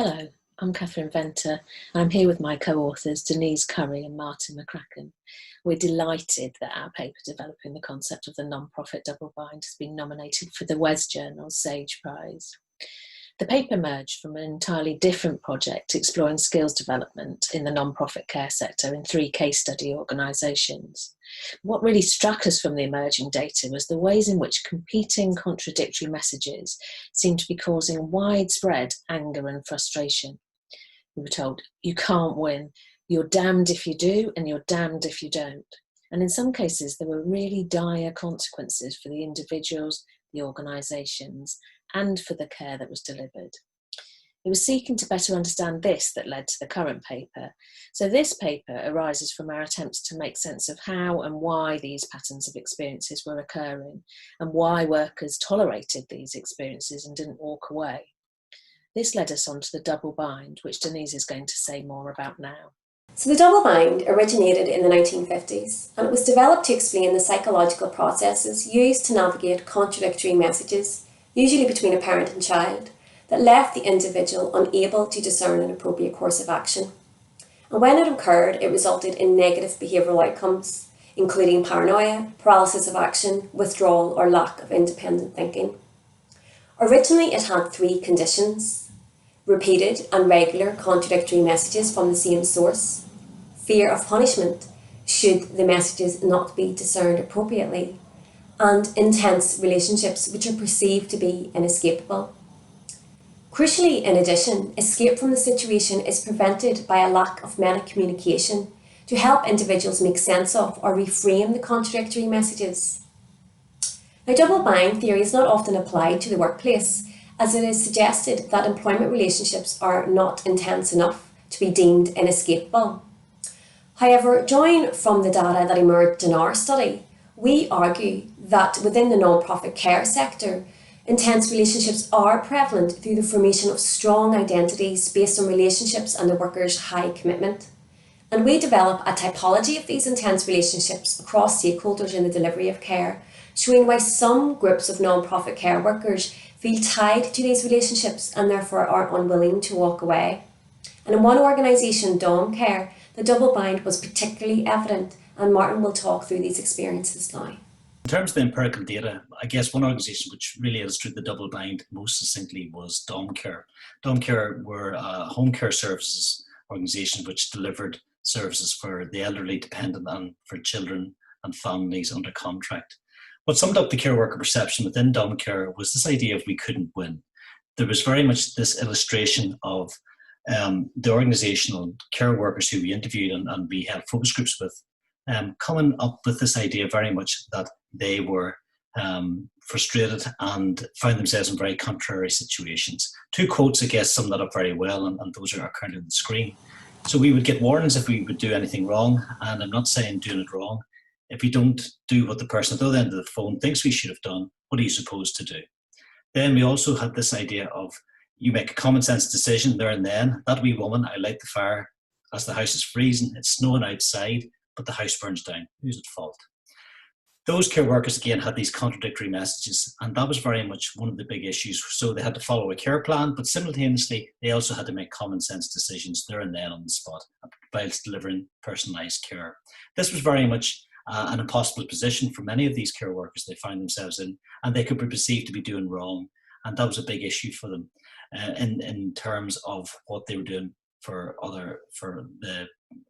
Hello, I'm Katharine Venter, and I'm here with my co-authors Denise, Currie and Martin McCracken. We're delighted that our paper developing the concept of the non-profit double bind has been nominated for the WES Journal's Sage Prize. The paper emerged from an entirely different project exploring skills development in the non-profit care sector in 3 case study organisations. What really struck us from the emerging data was the ways in which competing contradictory messages seemed to be causing widespread anger and frustration. We were told, you can't win, you're damned if you do and you're damned if you don't. And in some cases there were really dire consequences for the individuals, the organisations, and for the care that was delivered. It was seeking to better understand this that led to the current paper. So this paper arises from our attempts to make sense of how and why these patterns of experiences were occurring and why workers tolerated these experiences and didn't walk away. This led us on to the double bind, which Denise is going to say more about now. So the double bind originated in the 1950s, and it was developed to explain the psychological processes used to navigate contradictory messages, usually between a parent and child, that left the individual unable to discern an appropriate course of action. And when it occurred, it resulted in negative behavioural outcomes, including paranoia, paralysis of action, withdrawal, or lack of independent thinking. Originally, it had 3 conditions: repeated and regular contradictory messages from the same source, fear of punishment should the messages not be discerned appropriately, and intense relationships which are perceived to be inescapable. Crucially, in addition, escape from the situation is prevented by a lack of meta-communication to help individuals make sense of or reframe the contradictory messages. Now, double bind theory is not often applied to the workplace, as it is suggested that employment relationships are not intense enough to be deemed inescapable. However, drawing from the data that emerged in our study, we argue that within the non-profit care sector, intense relationships are prevalent through the formation of strong identities based on relationships and the worker's high commitment. And we develop a typology of these intense relationships across stakeholders in the delivery of care, showing why some groups of non-profit care workers feel tied to these relationships and therefore are unwilling to walk away. And in one organisation, Dom Care, the double bind was particularly evident, and Martin will talk through these experiences now. In terms of the empirical data, I guess one organisation which really illustrated the double bind most succinctly was Dom Care. Dom Care were a home care services organisation which delivered services for the elderly, dependent, and for children and families under contract. What summed up the care worker perception within Dom Care was this idea of we couldn't win. There was very much this illustration of the organisational care workers who we interviewed and we held focus groups with, coming up with this idea very much that they were frustrated and found themselves in very contrary situations. 2 quotes, I guess, sum that up very well, and those are currently on the screen. So we would get warnings if we would do anything wrong, and I'm not saying doing it wrong. If we don't do what the person at the other end of the phone thinks we should have done, what are you supposed to do? Then we also had this idea of you make a common sense decision there and then. That wee woman, I light the fire as the house is freezing, it's snowing outside, but the house burns down. Who's at fault? Those care workers, again, had these contradictory messages, and that was very much one of the big issues. So they had to follow a care plan, but simultaneously, they also had to make common sense decisions there and then on the spot, whilst delivering personalised care. This was very much an impossible position for many of these care workers they found themselves in, and they could be perceived to be doing wrong. And that was a big issue for them in terms of what they were doing for the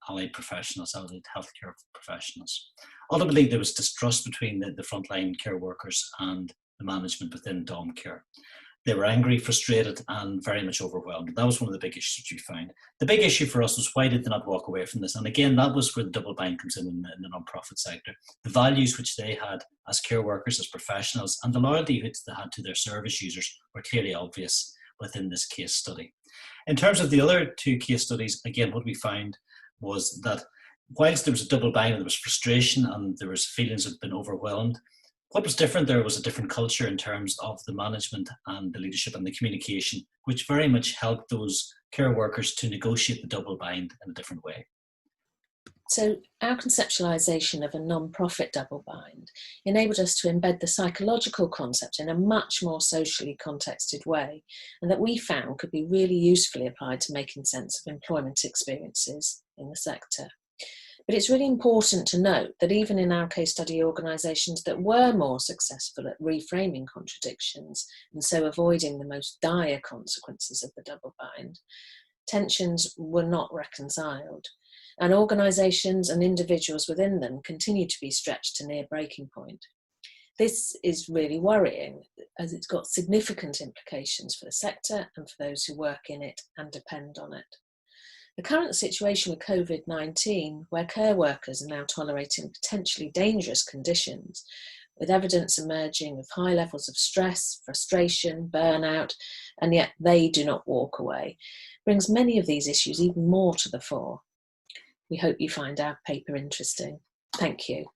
allied professionals, allied healthcare professionals. Ultimately, there was distrust between the frontline care workers and the management within Dom Care. They were angry, frustrated, and very much overwhelmed. That was one of the big issues we found. The big issue for us was why did they not walk away from this? And again, that was where the double bind comes in the non-profit sector. The values which they had as care workers, as professionals, and the loyalty which they had to their service users were clearly obvious within this case study. In terms of the other 2 case studies, again, what we found was that whilst there was a double bind and there was frustration and there was feelings of being overwhelmed, what was different there was a different culture in terms of the management and the leadership and the communication, which very much helped those care workers to negotiate the double bind in a different way. So our conceptualisation of a non-profit double bind enabled us to embed the psychological concept in a much more socially contexted way, and that we found could be really usefully applied to making sense of employment experiences in the sector. But it's really important to note that even in our case study, organisations that were more successful at reframing contradictions and so avoiding the most dire consequences of the double bind, tensions were not reconciled. And organisations and individuals within them continue to be stretched to near breaking point. This is really worrying, as it's got significant implications for the sector and for those who work in it and depend on it. The current situation with COVID-19, where care workers are now tolerating potentially dangerous conditions, with evidence emerging of high levels of stress, frustration, burnout, and yet they do not walk away, brings many of these issues even more to the fore. We hope you find our paper interesting. Thank you.